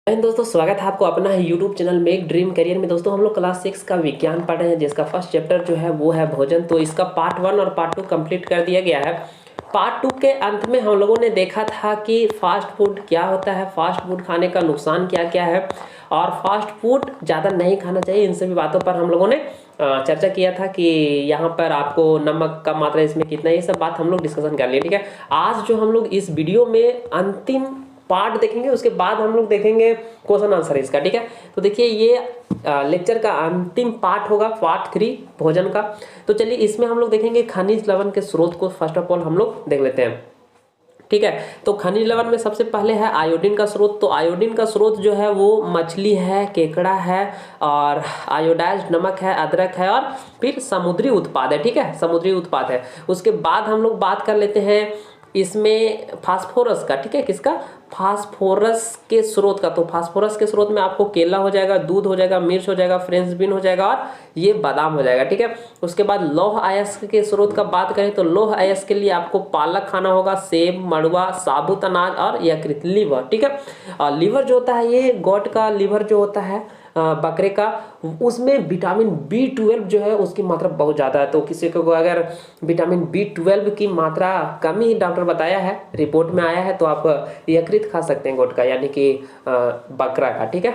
दोस्तों स्वागत है आपको अपना है YouTube channel make dream career में। दोस्तों हम लोग क्लास 6 का विज्ञान पढ़ रहे हैं, जिसका फर्स्ट चैप्टर जो है वो है भोजन। तो इसका पार्ट 1 और पार्ट 2 कंप्लीट कर दिया गया है। पार्ट 2 के अंत में हम लोगों ने देखा था कि फास्ट फूड क्या होता है, फास्ट फूड खाने का नुकसान क्या क्या है और फास्ट फूड ज़्यादा नहीं खाना चाहिए। इन सभी बातों पर हम लोगों ने चर्चा किया था कि यहाँ पर आपको नमक का मात्रा इसमें कितना है, ये सब बात हम लोग डिस्कशन कर लिए। ठीक है, आज जो हम लोग इस वीडियो में अंतिम पार्ट देखेंगे, उसके बाद हम लोग देखेंगे क्वेश्चन आंसर इसका। ठीक है, तो देखिए ये लेक्चर का अंतिम पार्ट होगा, पार्ट 3 भोजन का। तो चलिए इसमें हम लोग देखेंगे खनिज लवण के स्रोत को फर्स्ट ऑफ ऑल हम लोग देख लेते हैं। ठीक है, तो खनिज लवण में सबसे पहले है आयोडीन का स्रोत। तो आयोडीन का स्रोत जो है वो मछली है, केकड़ा है और आयोडाइज्ड नमक है, अदरक है और फिर समुद्री उत्पाद है। ठीक है, समुद्री उत्पाद है। उसके बाद हम लोग बात कर लेते हैं इसमें फास्फोरस का। ठीक है, किसका? फास्फोरस के स्रोत का। तो फास्फोरस के स्रोत में आपको केला हो जाएगा, दूध हो जाएगा, मिर्च हो जाएगा, फ्रेंच बीन हो जाएगा और ये बादाम हो जाएगा। ठीक है, उसके बाद लौह अयस्क के स्रोत का बात करें तो लौह अयस्क के लिए आपको पालक खाना होगा, सेब, मड़ुआ, साबुत अनाज और यकृत, लीवर। ठीक है, और लीवर जो होता है ये गोट का लीवर जो होता है बकरे का, उसमें विटामिन B12 जो है उसकी मात्रा बहुत ज़्यादा है। तो किसी को अगर विटामिन B12 की मात्रा कमी डॉक्टर बताया है, रिपोर्ट में आया है, तो आप यकृत खा सकते हैं गोट का, यानी कि बकरा का। ठीक है,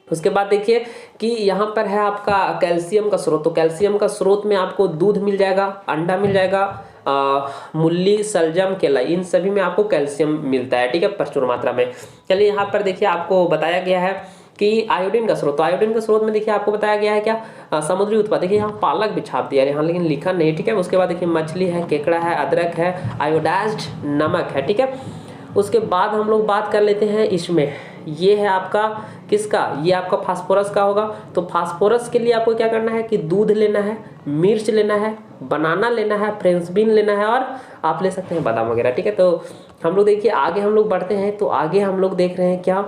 उसके बाद देखिए कि यहाँ पर है आपका कैल्शियम का स्रोत। तो कैल्शियम का स्रोत में आपको दूध मिल जाएगा, अंडा मिल जाएगा, मूली, सलजम, केला, इन सभी में आपको कैल्शियम मिलता है। ठीक है, प्रचुर मात्रा में। चलिए यहाँ पर देखिए आपको बताया गया है कि आयोडीन का स्रोत। तो आयोडीन के स्रोत में देखिए आपको बताया गया है क्या, समुद्री उत्पाद। देखिए यहाँ पालक भी छाप दिया है यहाँ, लेकिन लिखा नहीं। ठीक है, उसके बाद देखिए मछली है, केकड़ा है, अदरक है, आयोडाइज्ड नमक है। ठीक है, उसके बाद हम लोग बात कर लेते हैं इसमें, ये है आपका किसका, ये आपका फास्फोरस का होगा। तो फास्फोरस के लिए आपको क्या करना है कि दूध लेना है, मिर्च लेना है, बनाना लेना है, फ्रेंच बीन लेना है और आप ले सकते हैं बादाम वगैरह। ठीक है, तो हम लोग देखिए आगे हम लोग बढ़ते हैं। तो आगे हम लोग देख रहे हैं क्या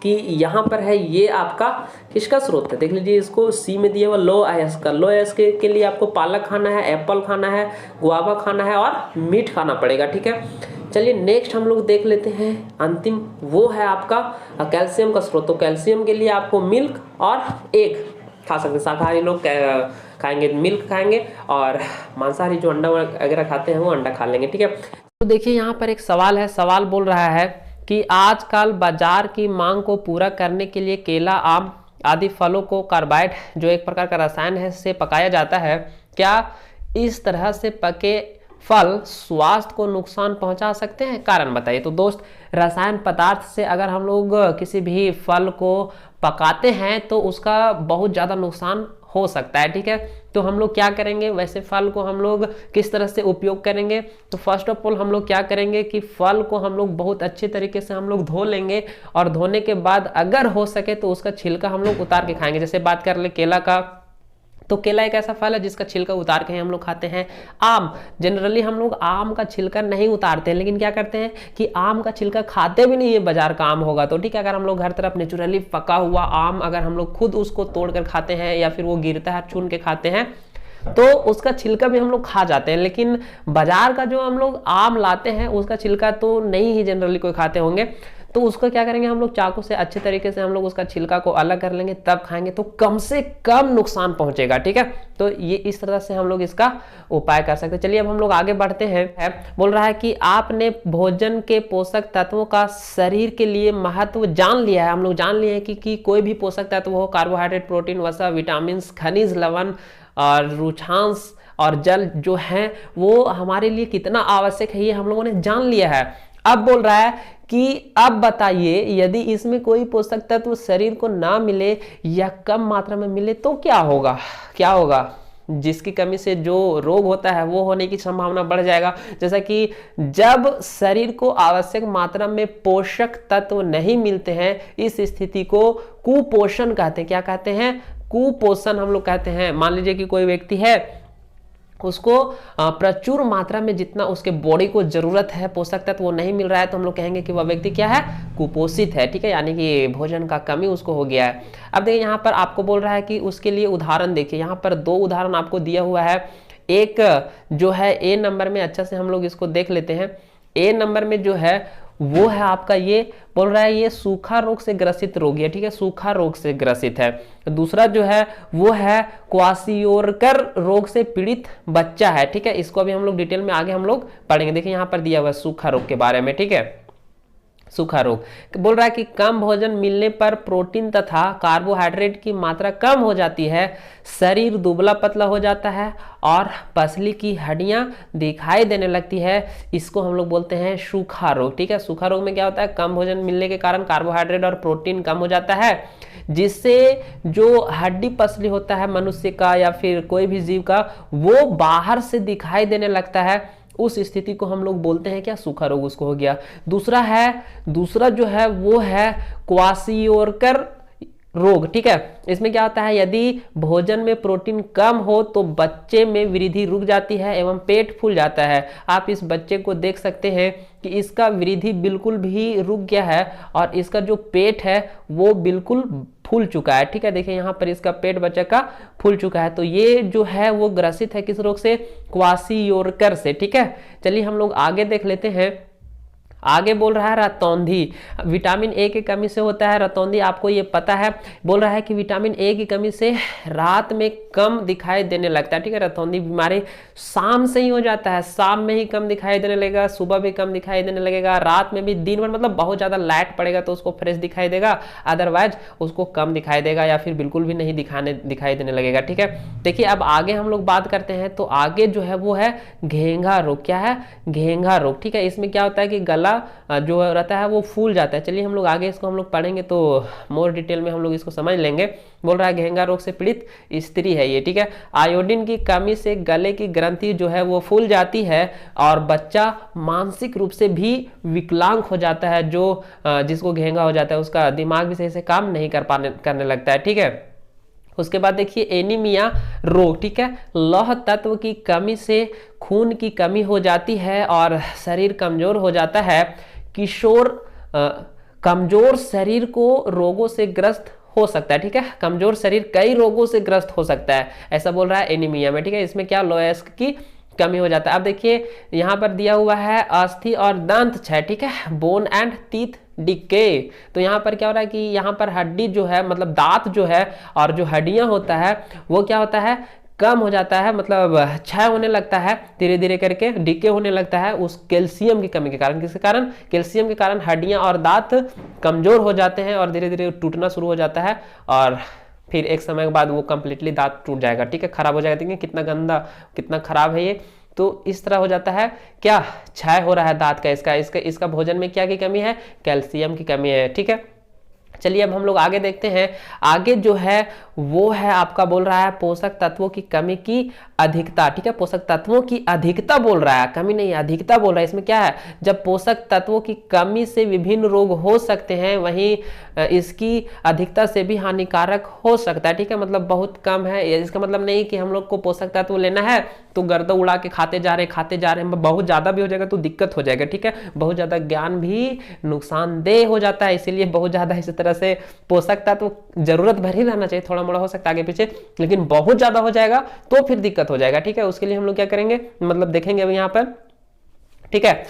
कि यहाँ पर है ये आपका किसका स्रोत है, देख लीजिए इसको सी में दिया हुआ लौह अयस्क का। लौह अयस्क के लिए आपको पालक खाना है, एप्पल खाना है, गुआवा खाना है और मीट खाना पड़ेगा। ठीक है, चलिए नेक्स्ट हम लोग देख लेते हैं अंतिम, वो है आपका कैल्शियम का स्रोत। तो कैल्शियम के लिए आपको मिल्क और एग खा सकते हैं। शाकाहारी लोग खाएंगे मिल्क खाएंगे और मांसाहारी जो अंडा वगैरह खाते हैं वो अंडा खा लेंगे। ठीक है, तो देखिए यहाँ पर एक सवाल है, सवाल बोल रहा है कि आजकल बाजार की मांग को पूरा करने के लिए केला, आम आदि फलों को कार्बाइड जो एक प्रकार का रसायन है से पकाया जाता है। क्या इस तरह से पके फल स्वास्थ्य को नुकसान पहुंचा सकते हैं? कारण बताइए। तो दोस्त, रसायन पदार्थ से अगर हम लोग किसी भी फल को पकाते हैं तो उसका बहुत ज़्यादा नुकसान हो सकता है। ठीक है, तो हम लोग क्या करेंगे, वैसे फल को हम लोग किस तरह से उपयोग करेंगे? तो फर्स्ट ऑफ ऑल हम लोग क्या करेंगे कि फल को हम लोग बहुत अच्छे तरीके से हम लोग धो लेंगे और धोने के बाद अगर हो सके तो उसका छिलका हम लोग उतार के खाएंगे। जैसे बात कर ले केला का, तो केला एक ऐसा फल है जिसका छिलका उतार के हम लोग खाते हैं। आम, जनरली हम लोग आम का छिलका नहीं उतारते हैं, लेकिन क्या करते हैं कि आम का छिलका खाते भी नहीं है, बाजार का आम होगा तो। ठीक है, अगर हम लोग हर तरफ नेचुरली पका हुआ आम अगर हम लोग खुद उसको तोड़ कर खाते हैं या फिर वो गिरता है चुन के खाते हैं तो उसका छिलका भी हम लोग खा जाते हैं। लेकिन बाजार का जो हम लोग आम लाते हैं उसका छिलका तो नहीं ही जनरली कोई खाते होंगे, तो उसको क्या करेंगे हम लोग चाकू से अच्छे तरीके से हम लोग उसका छिलका को अलग कर लेंगे, तब खाएंगे तो कम से कम नुकसान पहुंचेगा। ठीक है, तो ये इस तरह से हम लोग इसका उपाय कर सकते हैं। चलिए अब हम लोग आगे बढ़ते हैं। बोल रहा है कि आपने भोजन के पोषक तत्वों का शरीर के लिए महत्व जान लिया है। हम लोग जान लिए हैं कि कोई भी पोषक तत्व हो, कार्बोहाइड्रेट, प्रोटीन, वसा, विटामिन, खनिज लवण और रुचांश और जल जो है वो हमारे लिए कितना आवश्यक है, ये हम लोगों ने जान लिया है। अब बोल रहा है कि अब बताइए यदि इसमें कोई पोषक तत्व शरीर को ना मिले या कम मात्रा में मिले तो क्या होगा? क्या होगा? जिसकी कमी से जो रोग होता है वो होने की संभावना बढ़ जाएगा। जैसा कि जब शरीर को आवश्यक मात्रा में पोषक तत्व नहीं मिलते हैं, इस स्थिति को कुपोषण कहते हैं। क्या कहते हैं? कुपोषण हम लोग कहते हैं। मान लीजिए कि कोई व्यक्ति है, उसको प्रचुर मात्रा में जितना उसके बॉडी को जरूरत है पोषक तत्व वो नहीं मिल रहा है, तो हम लोग कहेंगे कि वह व्यक्ति क्या है? कुपोषित है। ठीक है, यानी कि भोजन का कमी उसको हो गया है। अब देखिए यहाँ पर आपको बोल रहा है कि उसके लिए उदाहरण देखिए, यहाँ पर 2 उदाहरण आपको दिया हुआ है। एक जो है ए नंबर में, अच्छा से हम लोग इसको देख लेते हैं। ए नंबर में जो है वो है आपका, ये बोल रहा है ये सूखा रोग से ग्रसित रोगी है, ठीक है, सूखा रोग से ग्रसित है। दूसरा जो है वो है क्वासियोरकर रोग से पीड़ित बच्चा है, ठीक है, इसको अभी हम लोग डिटेल में आगे हम लोग पढ़ेंगे। देखिए यहाँ पर दिया हुआ है सूखा रोग के बारे में, ठीक है, सूखा रोग बोल रहा है कि कम भोजन मिलने पर प्रोटीन तथा कार्बोहाइड्रेट की मात्रा कम हो जाती है, शरीर दुबला पतला हो जाता है और पसली की हड्डियां दिखाई देने लगती है। इसको हम लोग बोलते हैं सूखा रोग, ठीक है। सूखा रोग में क्या होता है, कम भोजन मिलने के कारण कार्बोहाइड्रेट और प्रोटीन कम हो जाता है, जिससे जो हड्डी पसली होता है मनुष्य का या फिर कोई भी जीव का, वो बाहर से दिखाई देने लगता है। उस स्थिति को हम लोग बोलते हैं क्या, सूखा रोग उसको हो गया। दूसरा जो है वो है क्वासियोरकर रोग, ठीक है। इसमें क्या होता है, यदि भोजन में प्रोटीन कम हो तो बच्चे में वृद्धि रुक जाती है एवं पेट फूल जाता है। आप इस बच्चे को देख सकते हैं कि इसका वृद्धि बिल्कुल भी रुक गया है और इसका जो पेट है वो बिल्कुल फूल चुका है, ठीक है। देखिए यहाँ पर इसका पेट बच्चे का फूल चुका है। तो ये जो है वो ग्रसित है किस रोग से, क्वासियोरकर से, ठीक है। चलिए हम लोग आगे देख लेते हैं। आगे बोल रहा है रतौंधी, विटामिन ए की कमी से होता है रतौंधी, आपको ये पता है। बोल रहा है कि विटामिन ए की कमी से रात में कम दिखाई देने लगता है, ठीक है। रतौंधी बीमारी शाम से ही हो जाता है, शाम में ही कम दिखाई देने लगेगा, सुबह भी कम दिखाई देने लगेगा, रात में भी, दिन भर मतलब बहुत ज्यादा लाइट पड़ेगा तो उसको फ्रेश दिखाई देगा, अदरवाइज उसको कम दिखाई देगा या फिर बिल्कुल भी नहीं दिखाई देने लगेगा, ठीक है। देखिए अब आगे हम लोग बात करते हैं, तो आगे जो है वो है घेंघा रोग। क्या है, घेंघा रोग, ठीक है। इसमें क्या होता है कि गला जो रहता है वो फूल जाता है। चलिए हम लोग आगे इसको हम लोग पढ़ेंगे तो मोर डिटेल में हम लोग इसको समझ लेंगे। बोल रहा है घेंघा रोग से पीड़ित स्त्री है ये, ठीक है। आयोडीन की कमी से गले की ग्रंथि जो है वो फूल जाती है और बच्चा मानसिक रूप से भी विकलांग हो जाता है। जो जिसको घेंघा हो जाता है उसका दिमाग भी सही से काम नहीं करने लगता है, ठीक है। उसके बाद देखिए एनीमिया रोग, ठीक है। लौह तत्व की कमी से खून की कमी हो जाती है और शरीर कमजोर हो जाता है। कमजोर शरीर को रोगों से ग्रस्त हो सकता है, ठीक है। कमजोर शरीर कई रोगों से ग्रस्त हो सकता है, ऐसा बोल रहा है एनीमिया में, ठीक है। इसमें क्या, लोएस्क की कमी हो जाता है। अब देखिए यहाँ पर दिया हुआ है अस्थि और दंत क्षय, ठीक है, बोन एंड टीथ डिके। तो यहाँ पर क्या हो रहा है कि यहाँ पर हड्डी जो है मतलब दांत जो है और जो हड्डियां होता है वो क्या होता है, कम हो जाता है, मतलब क्षय होने लगता है धीरे धीरे करके, डिके होने लगता है उस कैल्शियम की कमी के कारण। किसके कारण, कैल्शियम के कारण हड्डियां और दांत कमजोर हो जाते हैं और धीरे धीरे टूटना शुरू हो जाता है और फिर एक समय के बाद वो कंप्लीटली दांत टूट जाएगा, ठीक है, खराब हो जाएगा। देखिए कितना गंदा, कितना खराब है ये। तो इस तरह हो जाता है, क्या क्षय हो रहा है दांत का। इसका भोजन में क्या की कमी है, कैल्शियम की कमी है, ठीक है। चलिए अब हम लोग आगे देखते हैं। आगे जो है वो है आपका, बोल रहा है पोषक तत्वों की कमी की अधिकता, ठीक है। पोषक तत्वों की अधिकता बोल रहा है, कमी नहीं, अधिकता बोल रहा है। इसमें क्या है, जब पोषक तत्वों की कमी से विभिन्न रोग हो सकते हैं, वहीं इसकी अधिकता से भी हानिकारक हो सकता है, ठीक है। मतलब बहुत कम है, इसका मतलब नहीं कि हम लोग को पोषक तत्व लेना है तो गर्दा उड़ा के खाते जा रहे हैं, बहुत ज्यादा भी हो जाएगा तो दिक्कत हो जाएगा, ठीक है। बहुत ज्यादा ज्ञान भी नुकसानदेह हो जाता है, इसीलिए बहुत ज्यादा इस तरह से पोषक तत्व जरूरत भर ही रहना चाहिए, थोड़ा मोड़ा हो सकता है आगे पीछे, लेकिन बहुत ज्यादा हो जाएगा तो फिर दिक्कत हो जाएगा, ठीक है। उसके लिए हम लोग क्या करेंगे, मतलब देखेंगे अभी यहाँ पर, ठीक है।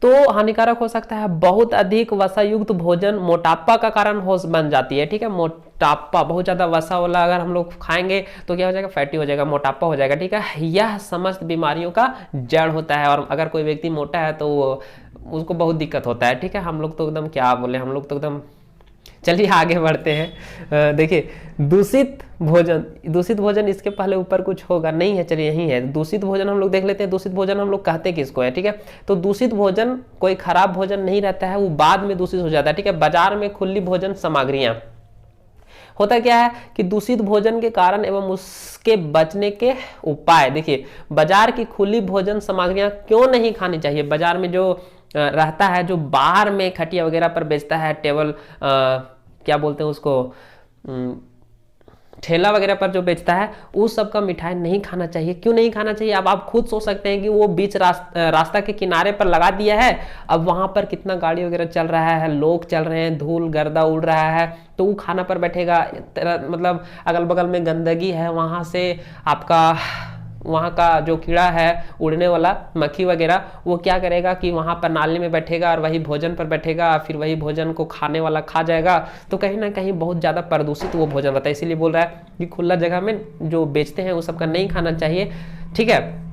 तो हानिकारक हो सकता है। बहुत अधिक वसा युक्त भोजन मोटापा का कारण बन जाती है, ठीक है। मोटापा, बहुत ज्यादा वसा वाला अगर हम लोग खाएंगे तो क्या हो जाएगा, फैटी हो जाएगा, मोटापा हो जाएगा, ठीक है। यह समस्त बीमारियों का जड़ होता है और अगर कोई व्यक्ति मोटा है तो उसको बहुत दिक्कत होता है, ठीक है। हम लोग तो एकदम क्या बोले, हम लोग तो एकदम, चलिए आगे बढ़ते हैं। देखिए दूषित भोजन इसके पहले ऊपर कुछ होगा नहीं है, चलिए यही है। दूषित भोजन हम लोग देख लेते हैं। दूषित भोजन हम लोग कहते किसको है, ठीक है। तो दूषित भोजन कोई खराब भोजन नहीं रहता है, वो बाद में दूषित हो जाता है, ठीक है। बाजार में खुली भोजन सामग्रियां, होता क्या है कि दूषित भोजन के कारण एवं उसके बचने के उपाय। देखिए बाजार की खुली भोजन सामग्रियां क्यों नहीं खानी चाहिए। बाजार में जो रहता है, जो बाहर में खटिया वगैरह पर बेचता है, टेबल क्या बोलते हैं उसको, ठेला वगैरह पर जो बेचता है, उस सब का मिठाई नहीं खाना चाहिए। क्यों नहीं खाना चाहिए, अब आप खुद सोच सकते हैं कि वो बीच रास्ता के किनारे पर लगा दिया है, अब वहां पर कितना गाड़ी वगैरह चल रहा है, लोग चल रहे हैं, धूल गर्दा उड़ रहा है, तो वो खाना पर बैठेगा, मतलब अगल बगल में गंदगी है, वहां से आपका वहाँ का जो कीड़ा है उड़ने वाला मक्खी वगैरह, वो क्या करेगा कि वहाँ पर नाली में बैठेगा और वही भोजन पर बैठेगा, फिर वही भोजन को खाने वाला खा जाएगा। तो कहीं ना कहीं बहुत ज़्यादा प्रदूषित वो भोजन रहता है। इसीलिए बोल रहा है कि खुला जगह में जो बेचते हैं वो सबका नहीं खाना चाहिए, ठीक है।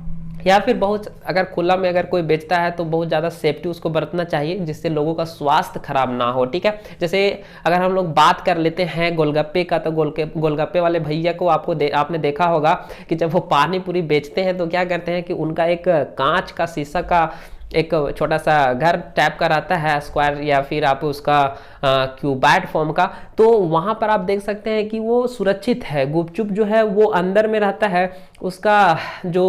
या फिर बहुत अगर खुला में अगर कोई बेचता है तो बहुत ज़्यादा सेफ्टी उसको बरतना चाहिए, जिससे लोगों का स्वास्थ्य खराब ना हो, ठीक है। जैसे अगर हम लोग बात कर लेते हैं गोलगप्पे का, तो गोलगप्पे वाले भैया को आपने देखा होगा कि जब वो पानी पूरी बेचते हैं तो क्या करते हैं कि उनका एक कांच का शीशा का एक छोटा सा घर टाइप का रहता है, स्क्वायर या फिर आप उसका क्यूबाइड फॉर्म का, तो वहाँ पर आप देख सकते हैं कि वो सुरक्षित है। गुपचुप जो है वो अंदर में रहता है, उसका जो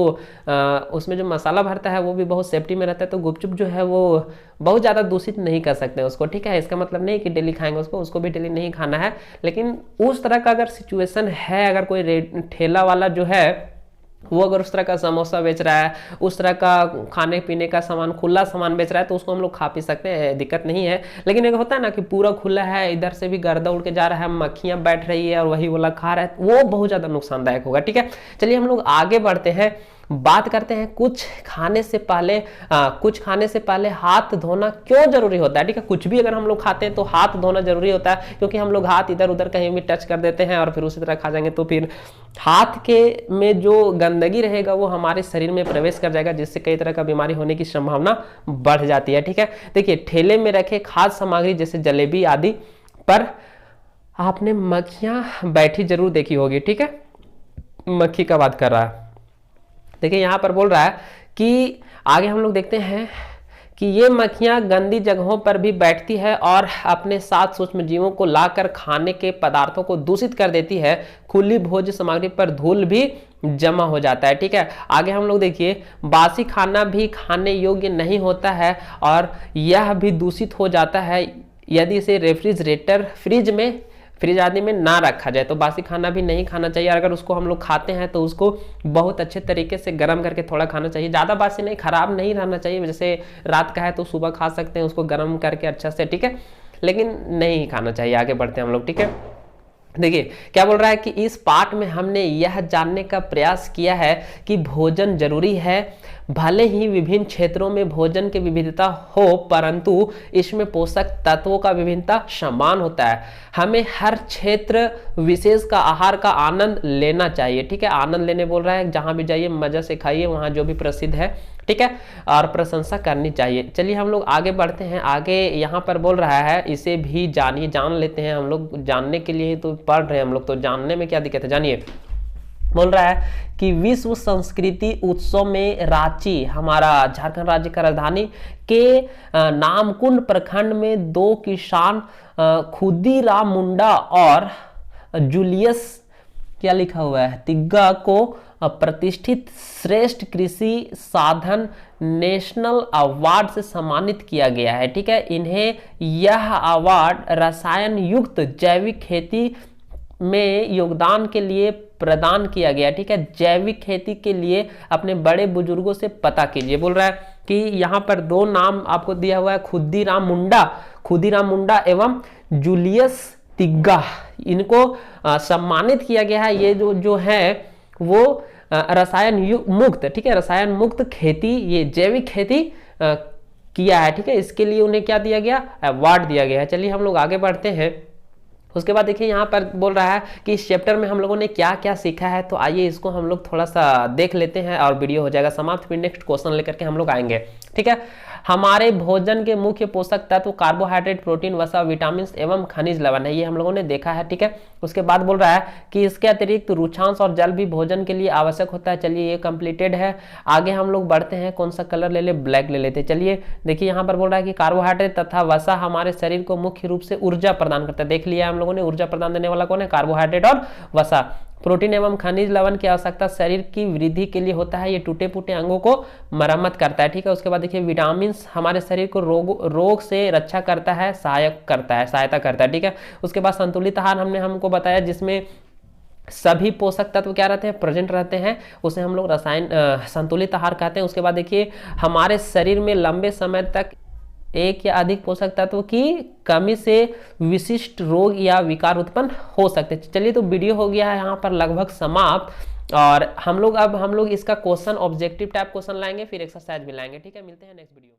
उसमें जो मसाला भरता है वो भी बहुत सेफ्टी में रहता है। तो गुपचुप जो है वो बहुत ज़्यादा दूषित नहीं कर सकते उसको, ठीक है। इसका मतलब नहीं कि डेली खाएंगे उसको भी डेली नहीं खाना है, लेकिन उस तरह का अगर सिचुएशन है, अगर कोई ठेला वाला जो है वो अगर उस तरह का समोसा बेच रहा है, उस तरह का खाने पीने का सामान, खुला सामान बेच रहा है, तो उसको हम लोग खा पी सकते हैं, दिक्कत नहीं है। लेकिन एक होता है ना कि पूरा खुला है, इधर से भी गर्दा उड़ के जा रहा है, मक्खियां बैठ रही है और वही वाला खा रहा है, वो बहुत ज़्यादा नुकसानदायक होगा, ठीक है। चलिए हम लोग आगे बढ़ते हैं, बात करते हैं कुछ खाने से पहले हाथ धोना क्यों जरूरी होता है, ठीक है। कुछ भी अगर हम लोग खाते हैं तो हाथ धोना जरूरी होता है, क्योंकि हम लोग हाथ इधर उधर कहीं भी टच कर देते हैं और फिर उसी तरह खा जाएंगे, तो फिर हाथ के में जो गंदगी रहेगा वो हमारे शरीर में प्रवेश कर जाएगा, जिससे कई तरह का बीमारी होने की संभावना बढ़ जाती है, ठीक है। देखिए, ठेले में रखे खाद्य सामग्री जैसे जलेबी आदि पर आपने मक्खियां बैठी जरूर देखी होगी, ठीक है। मक्खी का बात कर रहा है। देखिए यहाँ पर बोल रहा है कि आगे हम लोग देखते हैं कि ये मक्खियां गंदी जगहों पर भी बैठती है और अपने साथ सूक्ष्म जीवों को लाकर खाने के पदार्थों को दूषित कर देती है। खुली भोज्य सामग्री पर धूल भी जमा हो जाता है, ठीक है। आगे हम लोग देखिए, बासी खाना भी खाने योग्य नहीं होता है और यह भी दूषित हो जाता है यदि इसे रेफ्रिजरेटर फ्रिज आदि में ना रखा जाए। तो बासी खाना भी नहीं खाना चाहिए। अगर उसको हम लोग खाते हैं तो उसको बहुत अच्छे तरीके से गर्म करके थोड़ा खाना चाहिए, ज़्यादा बासी नहीं, खराब नहीं रहना चाहिए। जैसे रात का है तो सुबह खा सकते हैं उसको गर्म करके अच्छा से, ठीक है, लेकिन नहीं खाना चाहिए। आगे बढ़ते हैं हम लोग, ठीक है। देखिए क्या बोल रहा है कि इस पाठ में हमने यह जानने का प्रयास किया है कि भोजन जरूरी है, भले ही विभिन्न क्षेत्रों में भोजन की विविधता हो, परंतु इसमें पोषक तत्वों का विभिन्नता समान होता है। हमें हर क्षेत्र विशेष का आहार का आनंद लेना चाहिए, ठीक है। आनंद लेने बोल रहा है, जहां भी जाइए मजा से खाइए, वहां जो भी प्रसिद्ध है, ठीक है, और प्रशंसा करनी चाहिए। चलिए हम लोग आगे बढ़ते हैं। आगे यहाँ पर बोल रहा है, इसे भी जान लेते हैं हम लोग। जानने के लिए तो पढ़ रहे हैं हम लोग, तो जानने में क्या दिक्कत है, जानिए। बोल रहा है कि विश्व संस्कृति उत्सव में रांची, हमारा झारखंड राज्य का राजधानी के नामकुंड प्रखंड में 2 किसान खुदीराम मुंडा और जूलियस, क्या लिखा हुआ है, तिग्गा को प्रतिष्ठित श्रेष्ठ कृषि साधन नेशनल अवार्ड से सम्मानित किया गया है, ठीक है। इन्हें यह अवार्ड रसायन युक्त जैविक खेती में योगदान के लिए प्रदान किया गया, ठीक है। जैविक खेती के लिए अपने बड़े बुजुर्गों से पता कीजिए। बोल रहा है कि यहाँ पर 2 नाम आपको दिया हुआ है, खुदीराम मुंडा एवं जूलियस तिग्गा, इनको सम्मानित किया गया है। ये जो है वो रसायन मुक्त, ठीक है, रसायन मुक्त खेती, ये जैविक खेती किया है, ठीक है। इसके लिए उन्हें क्या दिया गया, अवार्ड दिया गया है। चलिए हम लोग आगे बढ़ते हैं। उसके बाद देखिए यहाँ पर बोल रहा है कि इस चैप्टर में हम लोगों ने क्या क्या सीखा है, तो आइए इसको हम लोग थोड़ा सा देख लेते हैं और वीडियो हो जाएगा समाप्त, फिर नेक्स्ट क्वेश्चन लेकर के हम लोग आएंगे, ठीक है। हमारे भोजन के मुख्य पोषक तत्व कार्बोहाइड्रेट, प्रोटीन, वसा, विटामिन एवं खनिज लवण है, ये हम लोगों ने देखा है, ठीक है। उसके बाद बोल रहा है कि इसके अतिरिक्त रुचांश और जल भी भोजन के लिए आवश्यक होता है। चलिए ये कंप्लीटेड है। आगे हम लोग बढ़ते हैं, कौन सा कलर ले ले, ब्लैक ले लेते। चलिए देखिए यहाँ पर बोल रहा है कि कार्बोहाइड्रेट तथा वसा हमारे शरीर को मुख्य रूप से ऊर्जा प्रदान करता है। देख लिया हम लोगों ने, ऊर्जा प्रदान देने वाला कौन है, कार्बोहाइड्रेट और वसा। प्रोटीन एवं खनिज लवण की आवश्यकता शरीर की वृद्धि के लिए होता है, ये टूटे फूटे अंगों को मरम्मत करता है, ठीक है। उसके बाद देखिए विटामिन हमारे शरीर को रोग से रक्षा करता है, सहायता करता है, ठीक है। उसके बाद संतुलित आहार हमको बताया, जिसमें सभी पोषक तत्व क्या रहते हैं, प्रेजेंट रहते हैं, उसे हम लोग संतुलित आहार कहते हैं। उसके बाद देखिए हमारे शरीर में लंबे समय तक एक या अधिक पोषक तत्व की कमी से विशिष्ट रोग या विकार उत्पन्न हो सकते हैं। चलिए तो वीडियो हो गया है यहाँ पर लगभग समाप्त, और हम लोग इसका क्वेश्चन ऑब्जेक्टिव टाइप क्वेश्चन लाएंगे, फिर एक्सरसाइज भी लाएंगे। ठीक है, मिलते हैं नेक्स्ट वीडियो में।